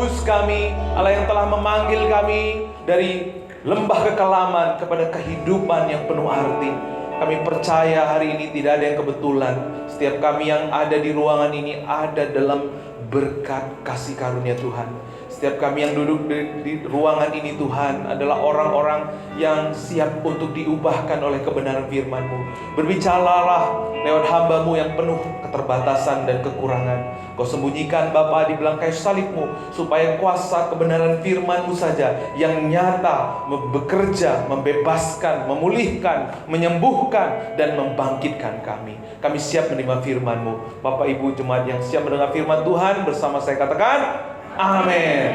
menebus kami, Allah yang telah memanggil kami dari lembah kekelaman kepada kehidupan yang penuh arti. Kami percaya hari ini tidak ada yang kebetulan. Setiap kami yang ada di ruangan ini ada dalam berkat kasih karunia Tuhan. Setiap kami yang duduk di ruangan ini Tuhan adalah orang-orang yang siap untuk diubahkan oleh kebenaran firman-Mu. Berbicaralah lewat hamba-Mu yang penuh keterbatasan dan kekurangan. Kau sembunyikan Bapa di belakang kayu salib-Mu, supaya kuasa kebenaran firman-Mu saja yang nyata bekerja, membebaskan, memulihkan, menyembuhkan, dan membangkitkan kami. Kami siap menerima firman-Mu. Bapak Ibu jemaat yang siap mendengar firman Tuhan, bersama saya katakan amin.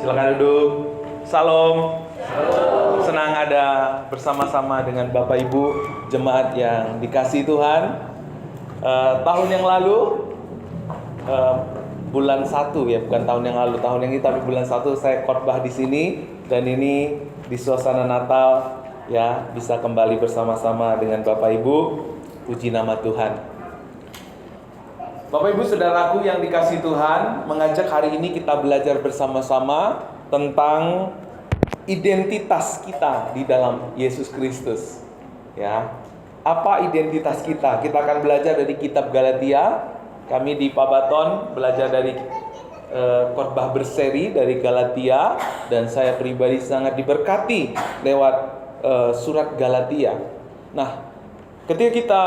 Silakan duduk. Salam. Senang ada bersama-sama dengan Bapak Ibu jemaat yang dikasihi Tuhan. Tahun yang lalu, bulan 1 ya, bukan tahun yang lalu, tahun yang ini, tapi bulan 1 saya khotbah di sini, dan ini di suasana Natal ya, bisa kembali bersama-sama dengan Bapak Ibu. Puji nama Tuhan. Bapak Ibu saudaraku yang dikasihi Tuhan, mengajak hari ini kita belajar bersama-sama tentang identitas kita di dalam Yesus Kristus. Ya. Apa identitas kita? Kita akan belajar dari kitab Galatia. Kami di Pabaton belajar dari khotbah berseri dari Galatia, dan saya pribadi sangat diberkati lewat surat Galatia. Nah, ketika kita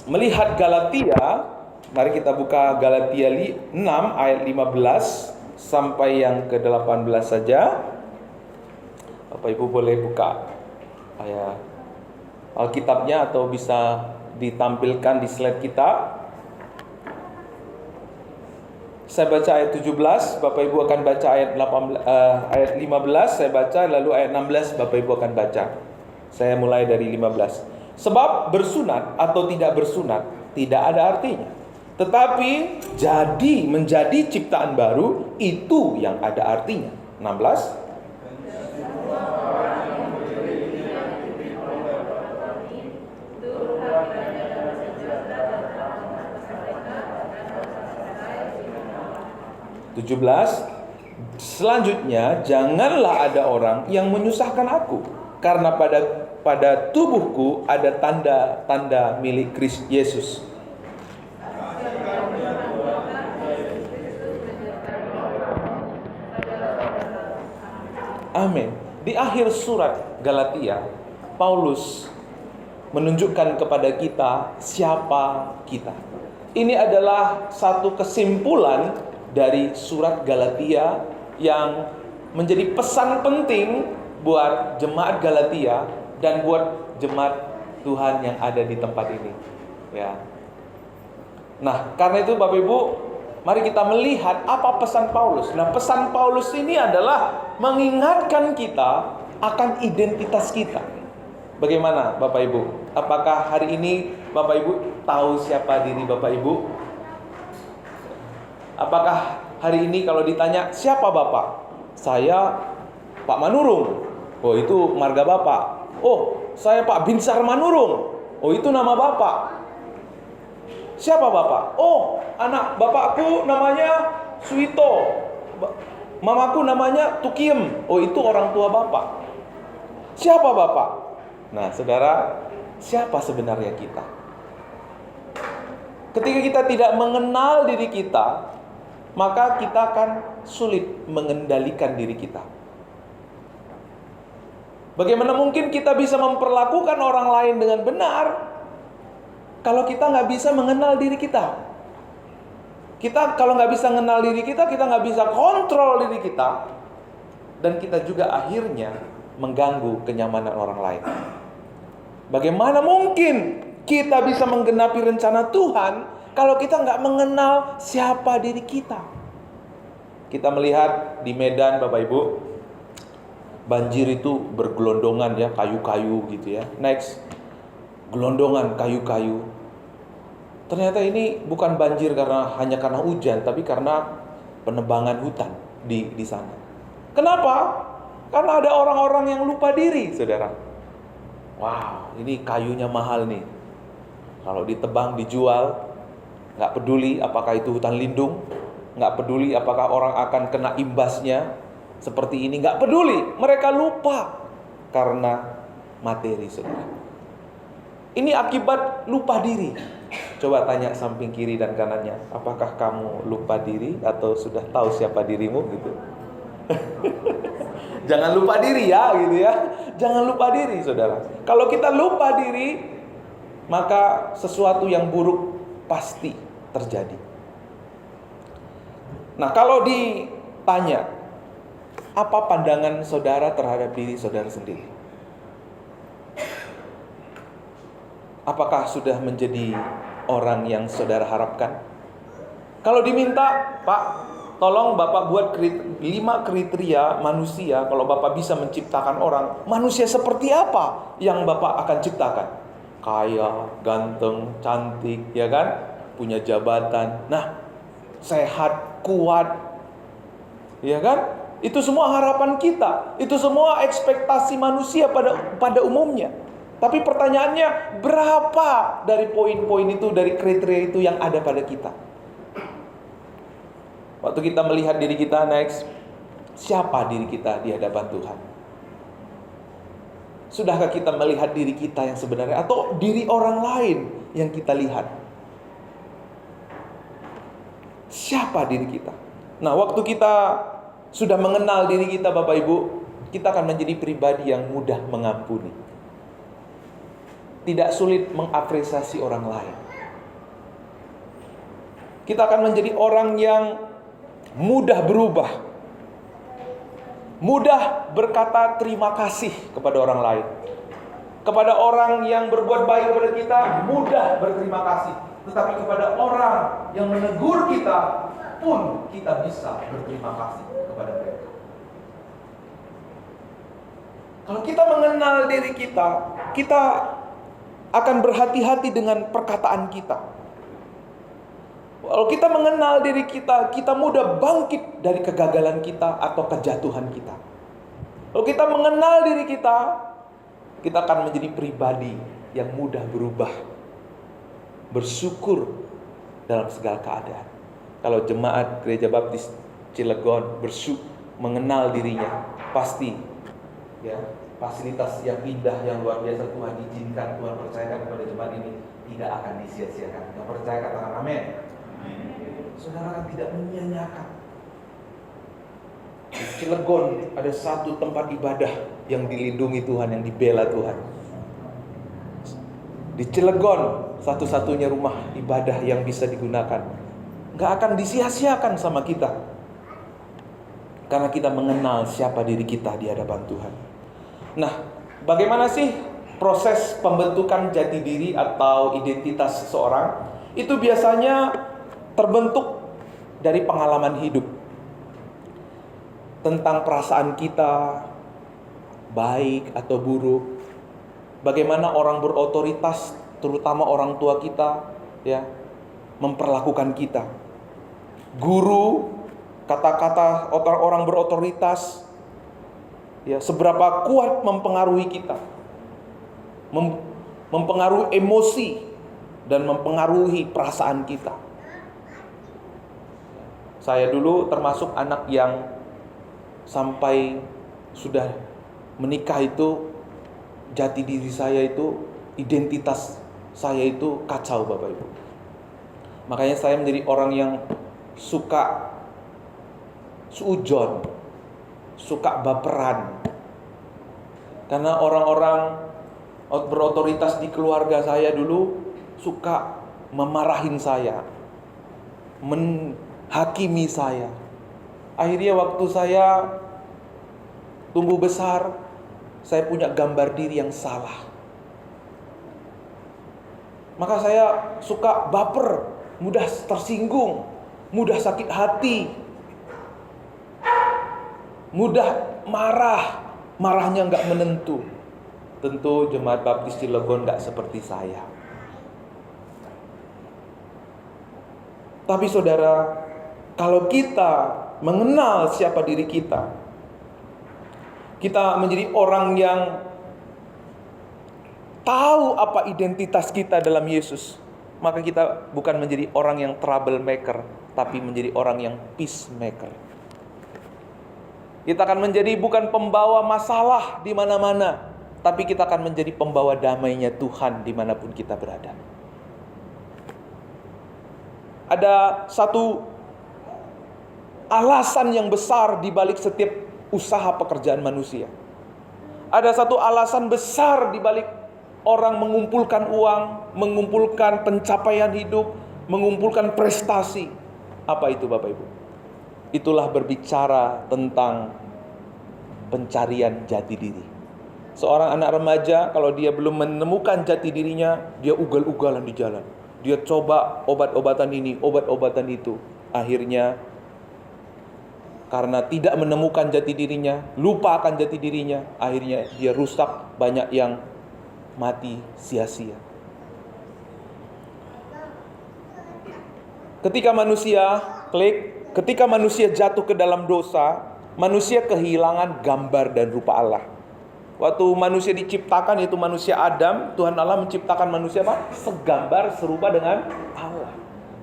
melihat Galatia, mari kita buka Galatia 6 ayat 15 sampai yang ke-18 saja. Bapak Ibu boleh buka ayat Alkitabnya atau bisa ditampilkan di slide kita. Saya baca ayat 17, Bapak Ibu akan baca ayat 15, saya baca, lalu ayat 16 Bapak Ibu akan baca. Saya mulai dari 15. Sebab bersunat atau tidak bersunat tidak ada artinya, tetapi menjadi ciptaan baru itu yang ada artinya. 16. Selanjutnya, janganlah ada orang yang menyusahkan aku, karena pada tubuhku ada tanda-tanda milik Kristus Yesus. Amin. Di akhir surat Galatia, Paulus menunjukkan kepada kita siapa kita. Ini adalah satu kesimpulan dari surat Galatia yang menjadi pesan penting buat jemaat Galatia dan buat jemaat Tuhan yang ada di tempat ini. Ya. Nah, karena itu Bapak Ibu, mari kita melihat apa pesan Paulus. Nah, pesan Paulus ini adalah mengingatkan kita akan identitas kita. Bagaimana Bapak Ibu? Apakah hari ini Bapak Ibu tahu siapa diri Bapak Ibu? Apakah hari ini kalau ditanya, siapa Bapak? Saya Pak Manurung. Oh, itu marga Bapak. Oh, saya Pak Binsar Manurung. Oh, itu nama Bapak. Siapa Bapak? Oh, anak bapakku namanya Suito. Mamaku namanya Tukiem. Oh, itu orang tua Bapak. Siapa Bapak? Nah, saudara, siapa sebenarnya kita? Ketika kita tidak mengenal diri kita, maka kita akan sulit mengendalikan diri kita. Bagaimana mungkin kita bisa memperlakukan orang lain dengan benar kalau kita nggak bisa mengenal diri kita? Kita kalau nggak bisa mengenal diri kita, kita nggak bisa kontrol diri kita, dan kita juga akhirnya mengganggu kenyamanan orang lain. Bagaimana mungkin kita bisa menggenapi rencana Tuhan kalau kita nggak mengenal siapa diri kita? Kita melihat di Medan Bapak Ibu, banjir itu bergelondongan ya, kayu-kayu gitu ya. Next, gelondongan kayu-kayu. Ternyata ini bukan banjir hanya karena hujan, tapi karena penebangan hutan di sana. Kenapa? Karena ada orang-orang yang lupa diri, saudara. Wow, ini kayunya mahal nih. Kalau ditebang, dijual, nggak peduli apakah itu hutan lindung, nggak peduli apakah orang akan kena imbasnya seperti ini, nggak peduli. Mereka lupa karena materi, saudara. Ini akibat lupa diri. Coba tanya samping kiri dan kanannya, apakah kamu lupa diri atau sudah tahu siapa dirimu gitu? Jangan lupa diri ya, gitu ya. Jangan lupa diri, saudara. Kalau kita lupa diri, maka sesuatu yang buruk pasti terjadi. Nah, kalau ditanya, apa pandangan saudara terhadap diri saudara sendiri? Apakah sudah menjadi orang yang saudara harapkan? Kalau diminta, Pak, tolong Bapak buat 5 kriteria manusia. Kalau Bapak bisa menciptakan orang, manusia seperti apa yang Bapak akan ciptakan? Kaya, ganteng, cantik, ya kan? Punya jabatan. Nah, sehat, kuat, ya kan? Itu semua harapan kita. Itu semua ekspektasi manusia pada umumnya. Tapi pertanyaannya, berapa dari poin-poin itu, dari kriteria itu yang ada pada kita? Waktu kita melihat diri kita, next, siapa diri kita di hadapan Tuhan? Sudahkah kita melihat diri kita yang sebenarnya, atau diri orang lain yang kita lihat? Siapa diri kita? Nah, waktu kita sudah mengenal diri kita, Bapak Ibu, kita akan menjadi pribadi yang mudah mengampuni. Tidak sulit mengapresiasi orang lain. Kita akan menjadi orang yang mudah berubah, mudah berkata terima kasih kepada orang lain. Kepada orang yang berbuat baik kepada kita, mudah berterima kasih. Tetapi kepada orang yang menegur kita pun kita bisa berterima kasih kepada mereka. Kalau kita mengenal diri kita, kita akan berhati-hati dengan perkataan kita. Kalau kita mengenal diri kita, kita mudah bangkit dari kegagalan kita atau kejatuhan kita. Kalau kita mengenal diri kita, kita akan menjadi pribadi yang mudah berubah, bersyukur dalam segala keadaan. Kalau jemaat Gereja Baptis Cilegon mengenal dirinya, pasti ya, fasilitas yang indah, yang luar biasa Tuhan izinkan, Tuhan percayakan kepada jemaat ini tidak akan disia-siakan. Yang percaya katakan amin. Saudara kan tidak menyia-nyiakan. Di Cilegon ada satu tempat ibadah yang dilindungi Tuhan, yang dibela Tuhan. Di Cilegon satu-satunya rumah ibadah yang bisa digunakan. Gak akan disia-siakan sama kita, karena kita mengenal siapa diri kita di hadapan Tuhan. Nah, bagaimana sih proses pembentukan jati diri atau identitas seseorang? Itu biasanya terbentuk dari pengalaman hidup. Tentang perasaan kita, baik atau buruk. Bagaimana orang berotoritas, terutama orang tua kita, ya, memperlakukan kita. Guru, kata-kata orang berotoritas, ya, seberapa kuat mempengaruhi kita, mempengaruhi emosi dan mempengaruhi perasaan kita. Saya dulu termasuk anak yang sampai sudah menikah itu, jati diri saya itu, identitas saya itu kacau, Bapak Ibu. Makanya saya menjadi orang yang suka suujon, suka baperan. Karena orang-orang berotoritas di keluarga saya dulu suka memarahin saya, menghakimi saya. Akhirnya waktu saya tumbuh besar, saya punya gambar diri yang salah. Maka saya suka baper, mudah tersinggung, mudah sakit hati, mudah marah. Marahnya gak menentu. Tentu jemaat Baptis Cilegon gak seperti saya. Tapi saudara, kalau kita mengenal siapa diri kita, kita menjadi orang yang tahu apa identitas kita dalam Yesus. maka kita bukan menjadi orang yang troublemaker, tapi menjadi orang yang peacemaker. Kita akan menjadi bukan pembawa masalah di mana-mana, tapi kita akan menjadi pembawa damainya Tuhan dimanapun kita berada. Ada satu alasan yang besar di balik setiap usaha pekerjaan manusia. Ada satu alasan besar di balik orang mengumpulkan uang, mengumpulkan pencapaian hidup, mengumpulkan prestasi. Apa itu Bapak Ibu? Itulah berbicara tentang pencarian jati diri. Seorang anak remaja kalau dia belum menemukan jati dirinya, dia ugal-ugalan di jalan. Dia coba obat-obatan ini, obat-obatan itu. Akhirnya karena tidak menemukan jati dirinya, lupa akan jati dirinya, akhirnya dia rusak, banyak yang mati sia-sia. Ketika manusia jatuh ke dalam dosa, manusia kehilangan gambar dan rupa Allah. Waktu manusia diciptakan, yaitu manusia Adam, Tuhan Allah menciptakan manusia apa? Segambar serupa dengan Allah.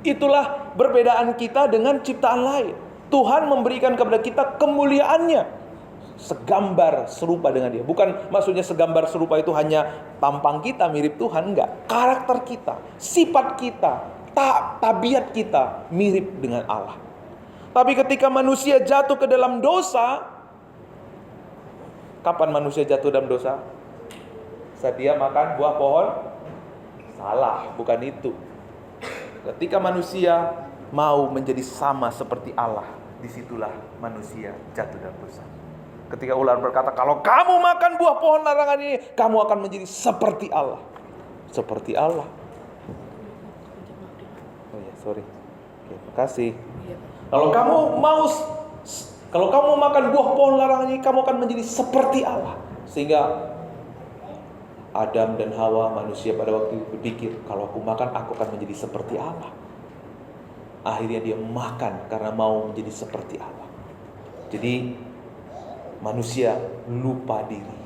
Itulah perbedaan kita dengan ciptaan lain. Tuhan memberikan kepada kita kemuliaannya, segambar serupa dengan Dia. Bukan maksudnya segambar serupa itu hanya tampang kita mirip Tuhan, enggak. Karakter kita, sifat kita, tabiat kita mirip dengan Allah. Tapi ketika manusia jatuh ke dalam dosa, kapan manusia jatuh dalam dosa? Saat dia makan buah pohon? Salah, bukan itu. Ketika manusia mau menjadi sama seperti Allah, disitulah manusia jatuh dalam dosa. Ketika ular berkata, kalau kamu makan buah pohon larangan ini, kamu akan menjadi seperti Allah. Seperti Allah. Oh ya, sorry. Oke, makasih. Kalau kamu makan buah pohon larangan ini, kamu akan menjadi seperti Allah. Sehingga Adam dan Hawa, manusia pada waktu itu berpikir, kalau aku makan, aku akan menjadi seperti Allah. Akhirnya dia makan karena mau menjadi seperti Allah. Jadi manusia lupa diri.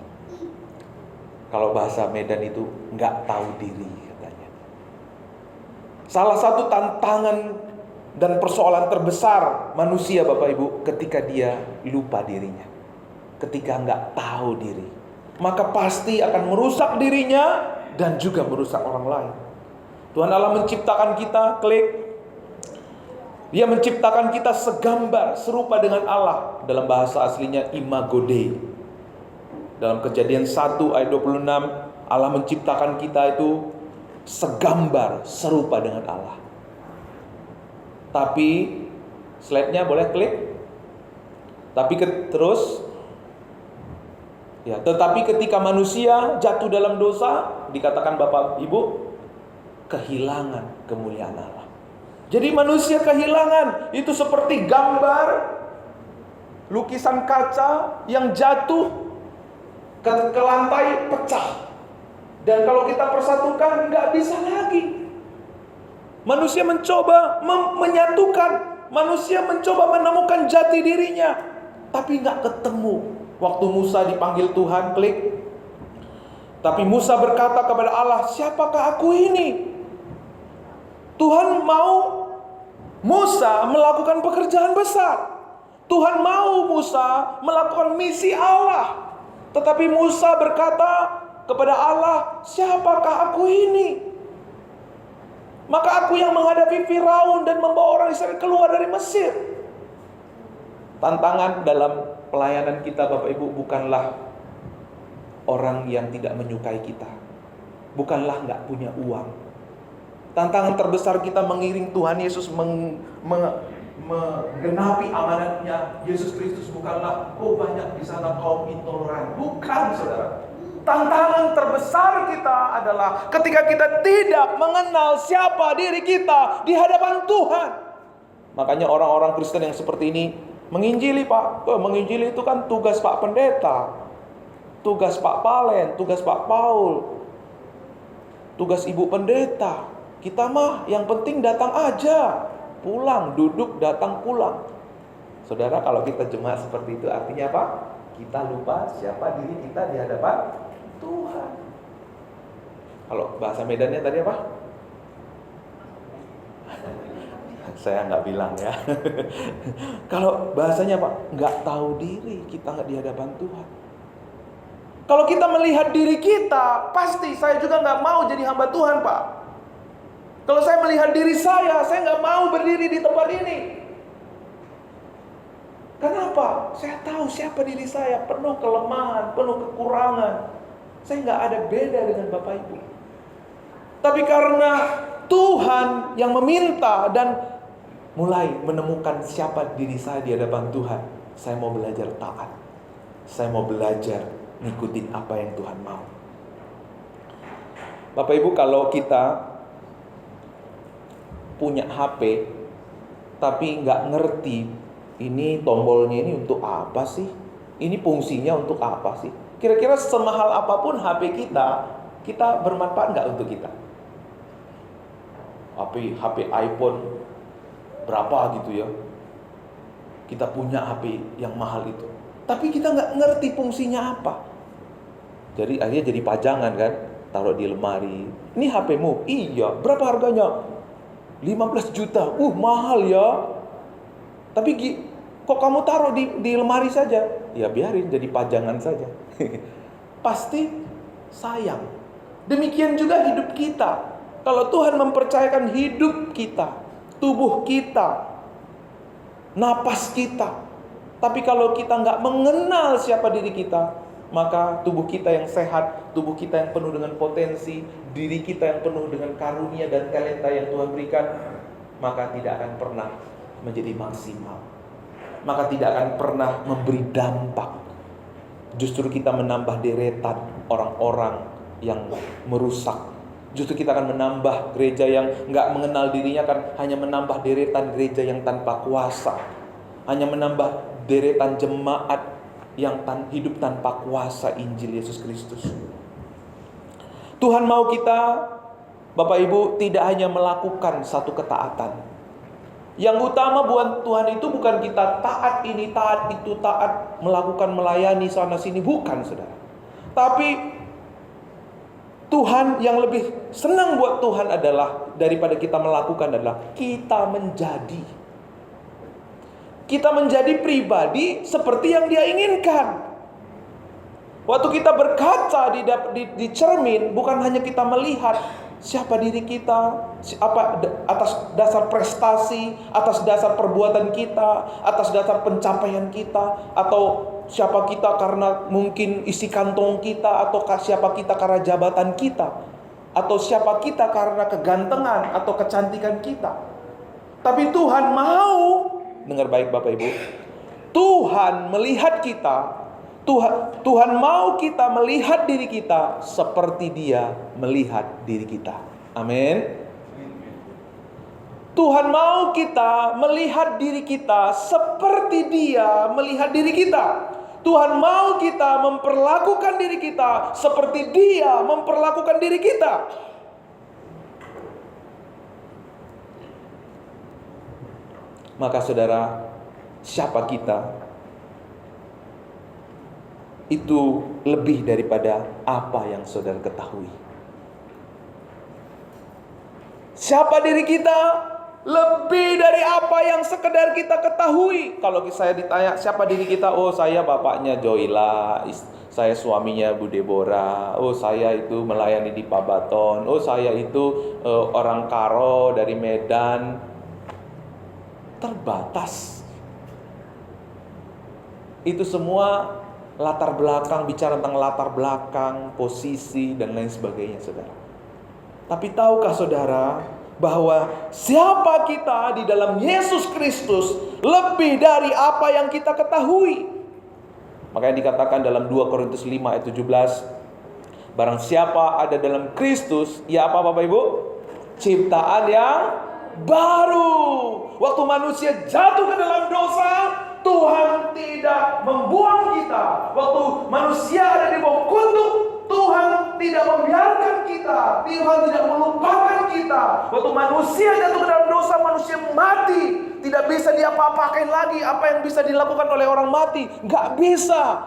Kalau bahasa Medan itu nggak tahu diri katanya. Salah satu tantangan dan persoalan terbesar manusia Bapak Ibu ketika dia lupa dirinya, ketika nggak tahu diri, maka pasti akan merusak dirinya dan juga merusak orang lain. Tuhan Allah menciptakan kita, Dia menciptakan kita segambar, serupa dengan Allah. Dalam bahasa aslinya imago Dei. Dalam Kejadian 1 ayat 26, Allah menciptakan kita itu segambar, serupa dengan Allah. Tapi, slide-nya boleh klik. Tetapi ketika manusia jatuh dalam dosa, dikatakan Bapak Ibu, kehilangan kemuliaan Allah. Jadi manusia kehilangan, itu seperti gambar lukisan kaca yang jatuh ke lantai, pecah. Dan kalau kita persatukan, nggak bisa lagi. Manusia mencoba menyatukan, manusia mencoba menemukan jati dirinya, tapi nggak ketemu. Waktu Musa dipanggil Tuhan, tapi Musa berkata kepada Allah, siapakah aku ini? Tuhan mau Musa melakukan pekerjaan besar. Tuhan mau Musa melakukan misi Allah. Tetapi Musa berkata kepada Allah, siapakah aku ini? Maka aku yang menghadapi Firaun dan membawa orang Israel keluar dari Mesir. Tantangan dalam pelayanan kita Bapak Ibu bukanlah orang yang tidak menyukai kita, bukanlah gak punya uang. Tantangan terbesar kita mengiring Tuhan Yesus menggenapi amanatnya Yesus Kristus bukanlah banyak di sana kaum intoleran. Bukan, saudara. Tantangan terbesar kita adalah ketika kita tidak mengenal siapa diri kita di hadapan Tuhan. Makanya orang-orang Kristen yang seperti ini menginjili, Pak. Menginjili itu kan tugas Pak Pendeta, tugas Pak Palen, tugas Pak Paul, tugas Ibu Pendeta. Kita mah yang penting datang aja, pulang, duduk, datang, pulang. Saudara, kalau kita jemaat seperti itu artinya apa? Kita lupa siapa diri kita di hadapan Tuhan. Kalau bahasa Medannya tadi apa? Saya nggak bilang ya. Kalau bahasanya Pak, nggak tahu diri, kita nggak di hadapan Tuhan. Kalau kita melihat diri kita, pasti saya juga nggak mau jadi hamba Tuhan Pak. Kalau saya melihat diri saya nggak mau berdiri di tempat ini. Kenapa? Saya tahu siapa diri saya, penuh kelemahan, penuh kekurangan. Saya nggak ada beda dengan Bapak Ibu. Tapi karena Tuhan yang meminta dan mulai menemukan siapa diri saya di hadapan Tuhan, saya mau belajar taat. Saya mau belajar ngikutin apa yang Tuhan mau. Bapak Ibu, kalau kita punya HP tapi nggak ngerti ini tombolnya ini untuk apa sih? Ini fungsinya untuk apa sih? Kira-kira semahal apapun HP kita bermanfaat nggak untuk kita? HP iPhone berapa gitu ya? Kita punya HP yang mahal itu, tapi kita nggak ngerti fungsinya apa. Jadi akhirnya jadi pajangan kan, taruh di lemari. Ini HPmu? Iya. Berapa harganya? 15 juta. Mahal ya. Tapi kok kamu taruh di lemari saja? Ya biarin jadi pajangan saja. Pasti sayang. Demikian juga hidup kita. Kalau Tuhan mempercayakan hidup kita, tubuh kita, napas kita, tapi kalau kita nggak mengenal siapa diri kita, maka tubuh kita yang sehat, tubuh kita yang penuh dengan potensi, diri kita yang penuh dengan karunia dan talenta yang Tuhan berikan, maka tidak akan pernah menjadi maksimal. Maka tidak akan pernah memberi dampak. Justru kita menambah deretan orang-orang yang merusak. Justru kita akan menambah gereja yang nggak mengenal dirinya, kan hanya menambah deretan gereja yang tanpa kuasa, hanya menambah deretan jemaat yang hidup tanpa kuasa Injil Yesus Kristus. Tuhan mau kita, Bapak Ibu, tidak hanya melakukan satu ketaatan. Yang utama buat Tuhan itu bukan kita taat ini, taat itu, taat melakukan melayani sana sini, bukan saudara. Tapi Tuhan yang lebih senang buat Tuhan adalah daripada kita melakukan adalah kita menjadi pribadi seperti yang Dia inginkan. Waktu kita berkaca di cermin, bukan hanya kita melihat siapa diri kita, atas dasar prestasi, atas dasar perbuatan kita, atas dasar pencapaian kita, atau siapa kita karena mungkin isi kantong kita, atau siapa kita karena jabatan kita, atau siapa kita karena kegantengan atau kecantikan kita. Tapi Tuhan mau, dengar baik Bapak Ibu, Tuhan melihat kita, Tuhan mau kita melihat diri kita seperti Dia melihat diri kita. Amin. Tuhan mau kita melihat diri kita seperti Dia melihat diri kita. Tuhan mau kita memperlakukan diri kita seperti Dia memperlakukan diri kita. Maka saudara, siapa kita itu lebih daripada apa yang saudara ketahui. Siapa diri kita lebih dari apa yang sekedar kita ketahui. Kalau saya ditanya siapa diri kita, oh saya bapaknya Joyla, saya suaminya Bu Deborah, oh saya itu melayani di Pabaton, oh saya itu orang Karo dari Medan. Terbatas. Itu semua latar belakang, bicara tentang latar belakang, posisi, dan lain sebagainya, saudara. Tapi tahukah saudara bahwa siapa kita di dalam Yesus Kristus lebih dari apa yang kita ketahui? Makanya dikatakan dalam 2 Korintus 5 ayat 17, barang siapa ada dalam Kristus, ya apa Bapak Ibu? Ciptaan yang baru. Waktu manusia jatuh ke dalam dosa, Tuhan tidak membuang kita. Waktu manusia ada di bawah kutuk, Tuhan tidak membiarkan kita. Tuhan tidak melupakan kita. Waktu manusia jatuh ke dalam dosa, manusia mati. Tidak bisa diapa-apakan lagi. Apa yang bisa dilakukan oleh orang mati? Gak bisa.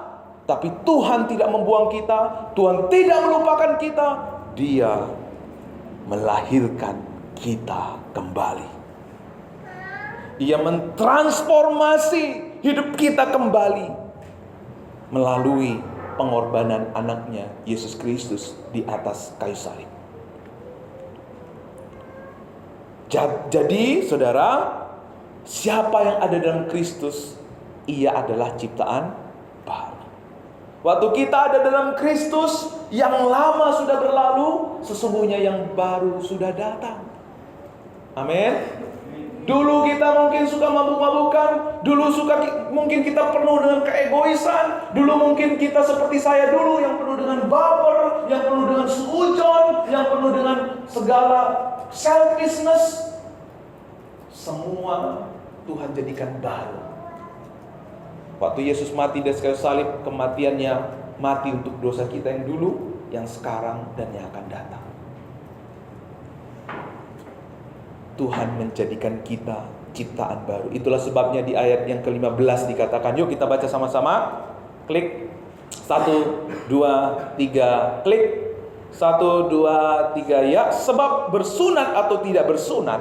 Tapi Tuhan tidak membuang kita. Tuhan tidak melupakan kita. Dia melahirkan kita kembali. Dia mentransformasi hidup kita kembali melalui pengorbanan anaknya Yesus Kristus di atas kayu salib. Jadi saudara, siapa yang ada dalam Kristus, ia adalah ciptaan baru. Waktu kita ada dalam Kristus, yang lama sudah berlalu, sesungguhnya yang baru sudah datang. Amin. Dulu kita mungkin suka mabuk-mabukan, mungkin kita penuh dengan keegoisan, dulu mungkin kita seperti saya dulu yang penuh dengan baper, yang penuh dengan suujon, yang penuh dengan segala selfishness. Semua Tuhan jadikan baru. Waktu Yesus mati di kayu salib, kematiannya mati untuk dosa kita yang dulu, yang sekarang, dan yang akan datang. Tuhan menjadikan kita ciptaan baru. Itulah sebabnya di ayat yang ke-15 dikatakan, yuk kita baca sama-sama. Klik. 1, 2, 3, klik. 1, 2, 3, ya. Sebab bersunat atau tidak bersunat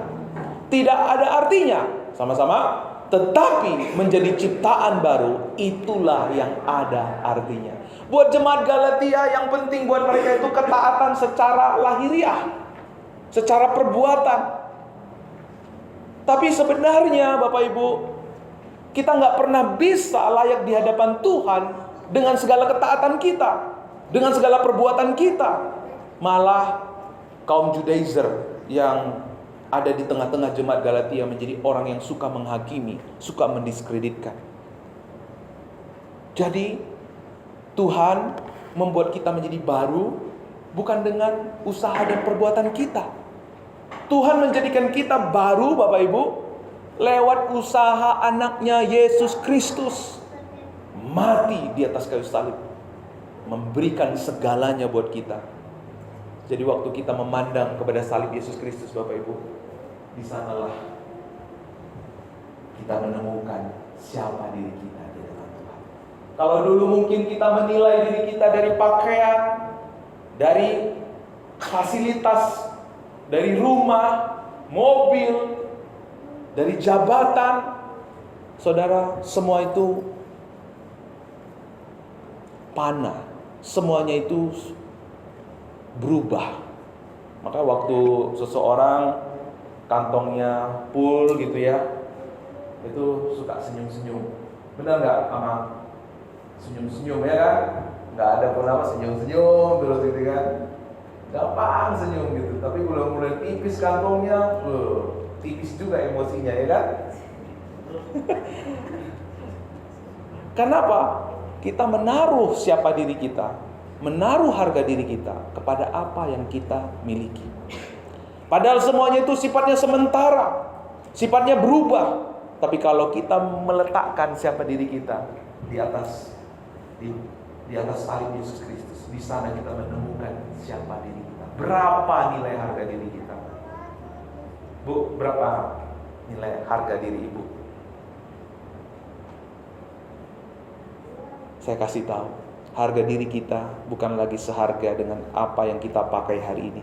tidak ada artinya. Sama-sama. Tetapi menjadi ciptaan baru, itulah yang ada artinya. Buat jemaat Galatia, yang penting buat mereka itu ketaatan secara lahiriah, secara perbuatan. Tapi sebenarnya Bapak Ibu, kita gak pernah bisa layak di hadapan Tuhan dengan segala ketaatan kita, dengan segala perbuatan kita. Malah kaum Judaizer yang ada di tengah-tengah jemaat Galatia menjadi orang yang suka menghakimi, suka mendiskreditkan. Jadi Tuhan membuat kita menjadi baru bukan dengan usaha dan perbuatan kita. Tuhan menjadikan kita baru Bapak Ibu lewat usaha anaknya Yesus Kristus. Mati di atas kayu salib, memberikan segalanya buat kita. Jadi waktu kita memandang kepada salib Yesus Kristus Bapak Ibu, di sanalah kita menemukan siapa diri kita di dalam Tuhan. Kalau dulu mungkin kita menilai diri kita dari pakaian, dari fasilitas, dari rumah, mobil, dari jabatan, saudara, semua itu panah, semuanya itu berubah. Maka waktu seseorang kantongnya full gitu ya, itu suka senyum-senyum. Benar nggak, Mama? Senyum-senyum ya kan? Nggak ada pun apa, senyum-senyum terus gitu kan? Gampang senyum gitu. Tapi kalau mulai tipis kantongnya, tipis juga emosinya ya kan? Kenapa? Kita menaruh siapa diri kita, menaruh harga diri kita kepada apa yang kita miliki. Padahal semuanya itu sifatnya sementara, sifatnya berubah. Tapi kalau kita meletakkan siapa diri kita di atas salib Yesus Kristus, di sana kita menemukan siapa diri kita. Berapa nilai harga diri kita? Bu, berapa nilai harga diri Ibu? Saya kasih tahu, harga diri kita bukan lagi seharga dengan apa yang kita pakai hari ini,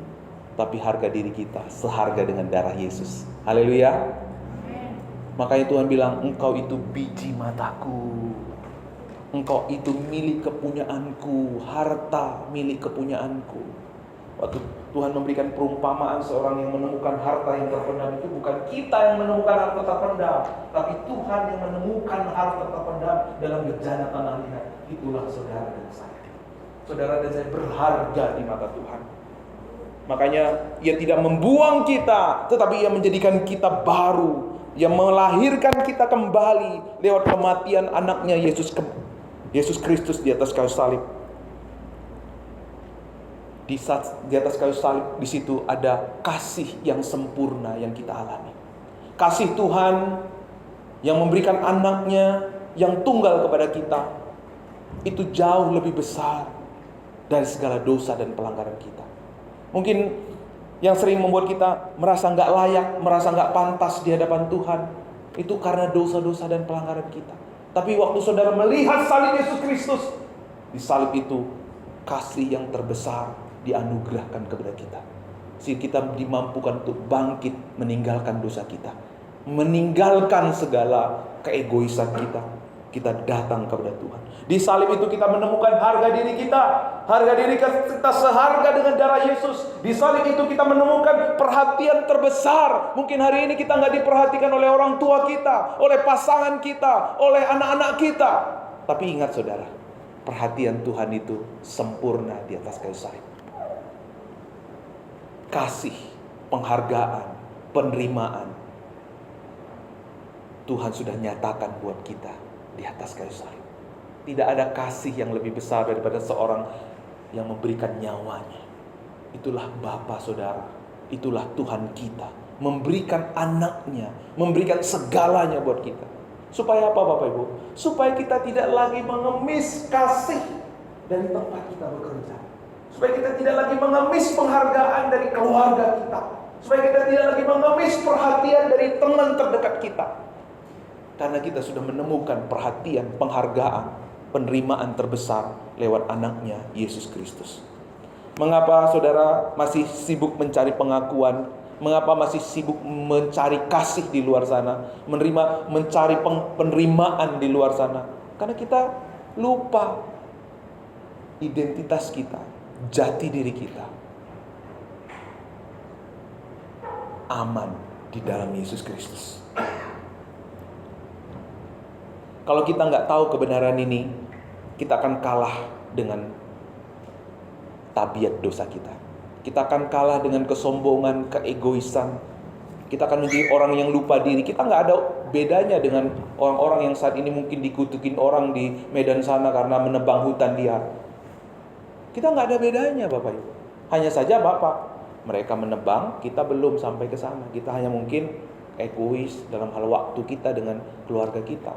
tapi harga diri kita seharga dengan darah Yesus. Haleluya. Makanya Tuhan bilang, engkau itu biji mataku, engkau itu milik kepunyaanku, harta milik kepunyaanku. Waktu Tuhan memberikan perumpamaan seorang yang menemukan harta yang terpendam, itu bukan kita yang menemukan harta terpendam, tapi Tuhan yang menemukan harta terpendam dalam bejana tanah liat. Itulah saudara dan saya. Saudara dan saya berharga di mata Tuhan. Makanya Ia tidak membuang kita, tetapi Ia menjadikan kita baru. Ia melahirkan kita kembali lewat kematian anaknya Yesus Kristus di atas kayu salib. Di atas kayu salib, di situ ada kasih yang sempurna yang kita alami. Kasih Tuhan yang memberikan anaknya yang tunggal kepada kita, itu jauh lebih besar dari segala dosa dan pelanggaran kita. Mungkin yang sering membuat kita merasa gak layak, merasa gak pantas di hadapan Tuhan, itu karena dosa-dosa dan pelanggaran kita. Tapi waktu saudara melihat salib Yesus Kristus, di salib itu kasih yang terbesar dianugerahkan kepada kita, sehingga kita dimampukan untuk bangkit meninggalkan dosa kita, meninggalkan segala keegoisan kita. Kita datang kepada Tuhan. Di salib itu kita menemukan harga diri kita. Harga diri kita seharga dengan darah Yesus. Di salib itu kita menemukan perhatian terbesar. Mungkin hari ini kita nggak diperhatikan oleh orang tua kita, oleh pasangan kita, oleh anak-anak kita. Tapi ingat saudara, perhatian Tuhan itu sempurna di atas kayu salib. Kasih, penghargaan, penerimaan Tuhan sudah nyatakan buat kita di atas kayu salib. Tidak ada kasih yang lebih besar daripada seorang yang memberikan nyawanya. Itulah Bapa saudara, itulah Tuhan kita, memberikan anaknya, memberikan segalanya buat kita. Supaya apa Bapak Ibu? Supaya kita tidak lagi mengemis kasih dari tempat kita bekerja. Supaya kita tidak lagi mengemis penghargaan dari keluarga kita. Supaya kita tidak lagi mengemis perhatian dari teman terdekat kita. Karena kita sudah menemukan perhatian, penghargaan, penerimaan terbesar lewat anaknya Yesus Kristus. Mengapa saudara masih sibuk mencari pengakuan? Mengapa masih sibuk mencari kasih di luar sana? Mencari penerimaan di luar sana? Karena kita lupa identitas kita, jati diri kita aman di dalam Yesus Kristus. Kalau kita nggak tahu kebenaran ini, kita akan kalah dengan tabiat dosa kita. Kita akan kalah dengan kesombongan, keegoisan. Kita akan menjadi orang yang lupa diri. Kita nggak ada bedanya dengan orang-orang yang saat ini mungkin dikutukin orang di Medan sana karena menebang hutan liar. Kita nggak ada bedanya Bapak Ibu. Hanya saja Bapak, mereka menebang, kita belum sampai ke sana. Kita hanya mungkin egois dalam hal waktu kita dengan keluarga kita.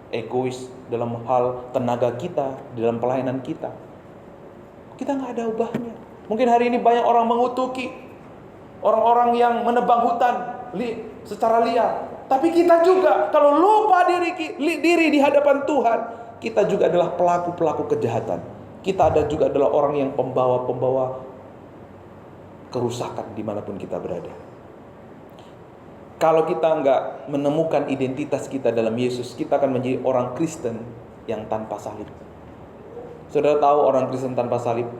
Egois dalam hal tenaga kita, dalam pelayanan kita. Kita nggak ada ubahnya. Mungkin hari ini banyak orang mengutuki orang-orang yang menebang hutan secara liar. Tapi kita juga kalau lupa diri di hadapan Tuhan, kita juga adalah pelaku-pelaku kejahatan. Kita juga adalah orang yang pembawa-pembawa kerusakan dimanapun kita berada. Kalau kita nggak menemukan identitas kita dalam Yesus, kita akan menjadi orang Kristen yang tanpa salib. Saudara tahu orang Kristen tanpa salib?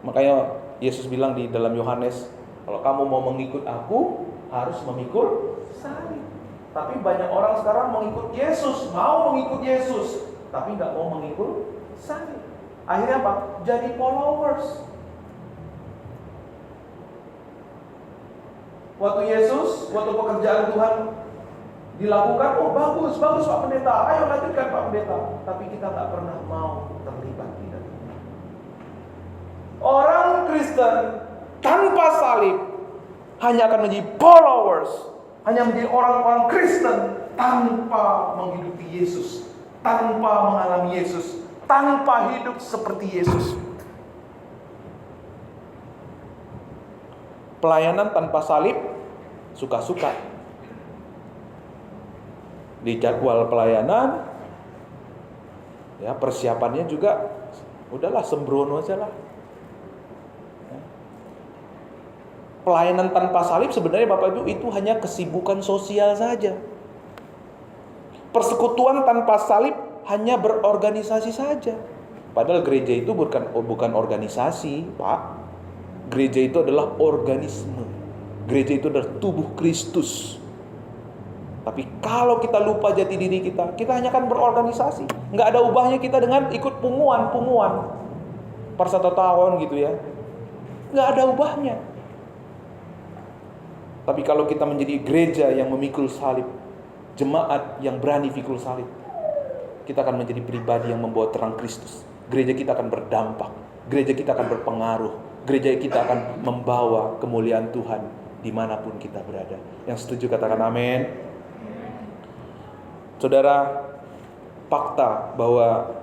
Makanya Yesus bilang di dalam Yohanes, kalau kamu mau mengikut aku, harus memikul salib. Tapi banyak orang sekarang mengikut Yesus, mau mengikut Yesus, tapi nggak mau mengikut salib. Akhirnya apa? Jadi followers. Waktu pekerjaan Tuhan dilakukan, oh bagus Pak Pendeta, ayo lanjutkan Pak Pendeta. Tapi kita nggak pernah mau terlibat di dalamnya. Orang Kristen tanpa salib hanya akan menjadi followers, hanya menjadi orang-orang Kristen tanpa menghidupi Yesus, tanpa mengalami Yesus, tanpa hidup seperti Yesus. Pelayanan tanpa salib suka-suka. Di jadwal pelayanan, ya persiapannya juga udahlah sembrono aja lah. Pelayanan tanpa salib sebenarnya Bapak Ibu itu hanya kesibukan sosial saja. Persekutuan tanpa salib hanya berorganisasi saja. Padahal gereja itu bukan organisasi, Pak. Gereja itu adalah organisme. Gereja itu adalah tubuh Kristus. Tapi kalau kita lupa jati diri kita hanya akan berorganisasi. Nggak ada ubahnya kita dengan ikut punguan per 1 tahun gitu ya. Nggak ada ubahnya. Tapi kalau kita menjadi gereja yang memikul salib, jemaat yang berani pikul salib, kita akan menjadi pribadi yang membawa terang Kristus. Gereja kita akan berdampak. Gereja kita akan berpengaruh. Gereja kita akan membawa kemuliaan Tuhan dimanapun kita berada. Yang setuju katakan amin. Saudara, fakta bahwa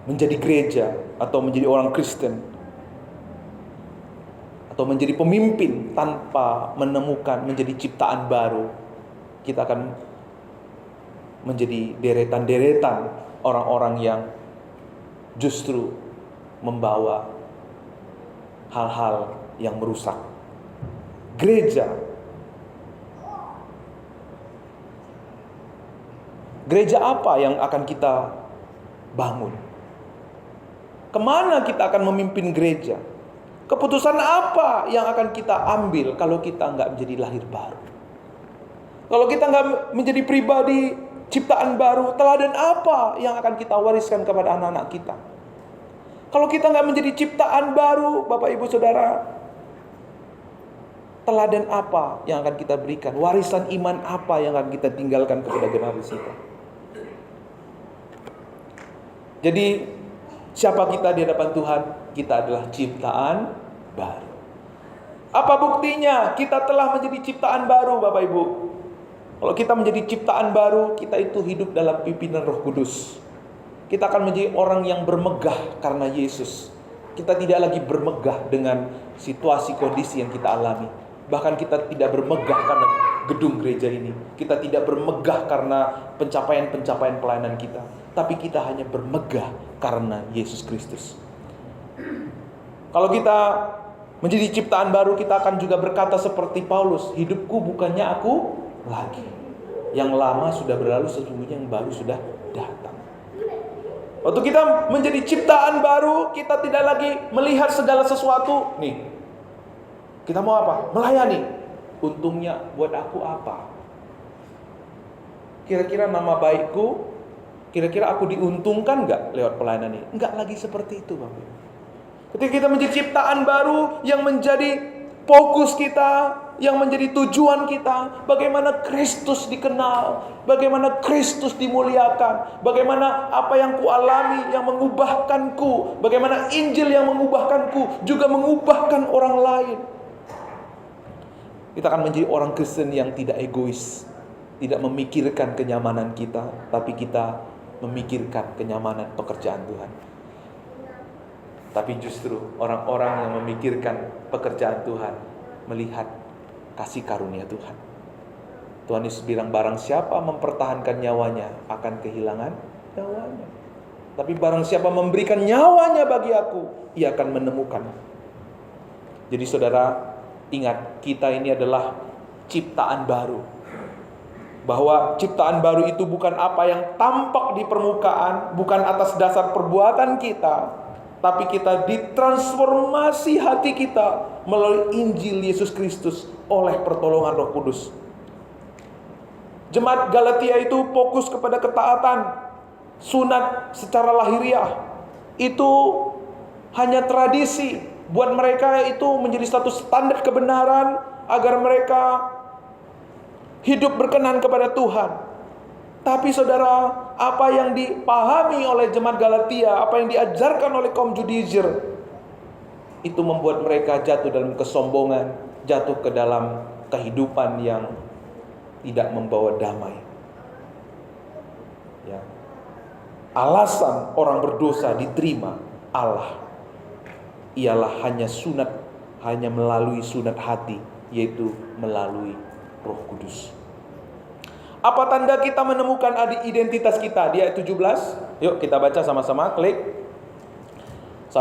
menjadi gereja atau menjadi orang Kristen atau menjadi pemimpin tanpa menemukan menjadi ciptaan baru, kita akan menjadi deretan-deretan orang-orang yang justru membawa hal-hal yang merusak. Gereja Gereja apa yang akan kita bangun? Kemana kita akan memimpin gereja? Keputusan apa yang akan kita ambil kalau kita nggak menjadi lahir baru? Kalau kita nggak menjadi pribadi ciptaan baru, teladan apa yang akan kita wariskan kepada anak-anak kita? Kalau kita nggak menjadi ciptaan baru, Bapak Ibu Saudara, teladan apa yang akan kita berikan? Warisan iman apa yang akan kita tinggalkan kepada generasi kita? Jadi, siapa kita di hadapan Tuhan? Kita adalah ciptaan baru. Apa buktinya? Kita telah menjadi ciptaan baru, Bapak Ibu. Kalau kita menjadi ciptaan baru, kita itu hidup dalam pimpinan Roh Kudus. Kita akan menjadi orang yang bermegah karena Yesus. Kita tidak lagi bermegah dengan situasi kondisi yang kita alami. Bahkan kita tidak bermegah karena gedung gereja ini. Kita tidak bermegah karena pencapaian-pencapaian pelayanan kita. Tapi kita hanya bermegah karena Yesus Kristus. Kalau kita menjadi ciptaan baru, kita akan juga berkata seperti Paulus, hidupku bukannya aku lagi. Yang lama sudah berlalu, sesungguhnya yang baru sudah datang. Waktu kita menjadi ciptaan baru, kita tidak lagi melihat segala sesuatu. Nih, kita mau apa? Melayani. Untungnya buat aku apa? Kira-kira nama baikku, kira-kira aku diuntungkan nggak lewat pelayanan ini? Nggak lagi seperti itu, Bapak. Ketika kita menjadi ciptaan baru yang menjadi fokus kita, yang menjadi tujuan kita, bagaimana Kristus dikenal, bagaimana Kristus dimuliakan, bagaimana apa yang kualami yang mengubahkanku, bagaimana Injil yang mengubahkanku juga mengubahkan orang lain. Kita akan menjadi orang Kristen yang tidak egois, tidak memikirkan kenyamanan kita, tapi kita memikirkan kenyamanan pekerjaan Tuhan. Tapi justru orang-orang yang memikirkan pekerjaan Tuhan melihat kasih karunia Tuhan. Tuhan Yesus bilang, barang siapa mempertahankan nyawanya akan kehilangan nyawanya. Tapi barang siapa memberikan nyawanya bagi aku, ia akan menemukan. Jadi saudara, ingat, kita ini adalah ciptaan baru. Bahwa ciptaan baru itu bukan apa yang tampak di permukaan, bukan atas dasar perbuatan kita, tapi kita ditransformasi hati kita melalui Injil Yesus Kristus oleh pertolongan Roh Kudus. Jemaat Galatia itu fokus kepada ketaatan. Sunat secara lahiriah itu hanya tradisi. Buat mereka itu menjadi satu standar kebenaran agar mereka hidup berkenan kepada Tuhan. Tapi saudara, apa yang dipahami oleh jemaat Galatia, apa yang diajarkan oleh kaum Judaism, itu membuat mereka jatuh dalam kesombongan, jatuh ke dalam kehidupan yang tidak membawa damai. Ya. Alasan orang berdosa diterima Allah ialah hanya sunat, hanya melalui sunat hati, yaitu melalui Roh Kudus. Apa tanda kita menemukan identitas kita? Di ayat 17. Yuk kita baca sama-sama, klik. 1,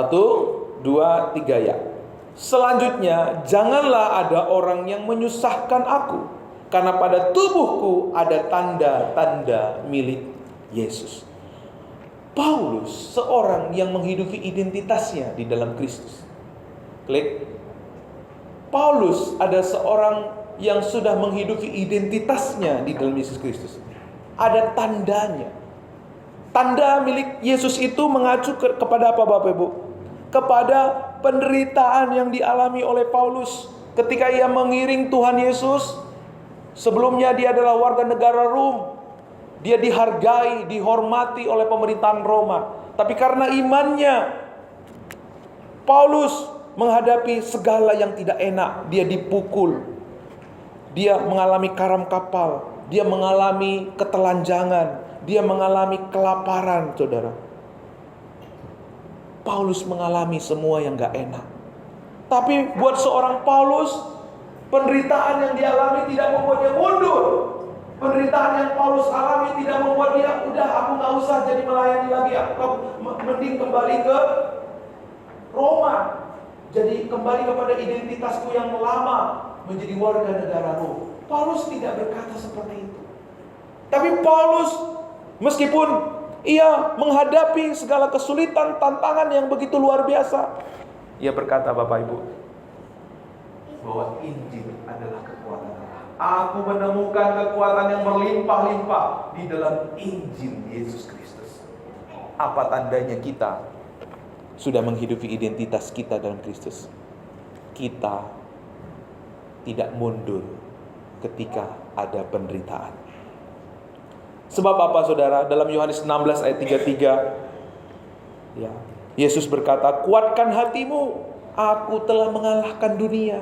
2, 3 ya. Selanjutnya, janganlah ada orang yang menyusahkan aku, karena pada tubuhku ada tanda-tanda milik Yesus. Paulus seorang yang menghidupi identitasnya di dalam Kristus. Klik. Paulus ada seorang yang sudah menghidupi identitasnya di dalam Yesus Kristus. Ada tandanya. Tanda milik Yesus itu mengacu kepada apa, Bapak Ibu? Kepada penderitaan yang dialami oleh Paulus ketika ia mengiring Tuhan Yesus. Sebelumnya dia adalah warga negara Rom. Dia dihargai, dihormati oleh pemerintahan Roma. Tapi karena imannya, Paulus menghadapi segala yang tidak enak. Dia dipukul, dia mengalami karam kapal, dia mengalami ketelanjangan, dia mengalami kelaparan, saudara. Paulus mengalami semua yang gak enak. Tapi buat seorang Paulus, penderitaan yang dialami tidak membuat dia mundur. Penderitaan yang Paulus alami tidak membuat dia, udah aku gak usah jadi melayani lagi, aku mending kembali ke Roma. Jadi kembali kepada identitasku yang lama, menjadi warga negara Rom. Paulus tidak berkata seperti itu. Tapi Paulus Meskipun ia menghadapi segala kesulitan, tantangan yang begitu luar biasa, ia berkata, Bapak Ibu, bahwa Injil adalah kekuatan Allah. Aku menemukan kekuatan yang berlimpah-limpah di dalam Injil Yesus Kristus. Apa tandanya kita sudah menghidupi identitas kita dalam Kristus? Kita tidak mundur ketika ada penderitaan. Sebab apa, saudara? Dalam Yohanes 16 ayat 33, ya, Yesus berkata, kuatkan hatimu, aku telah mengalahkan dunia.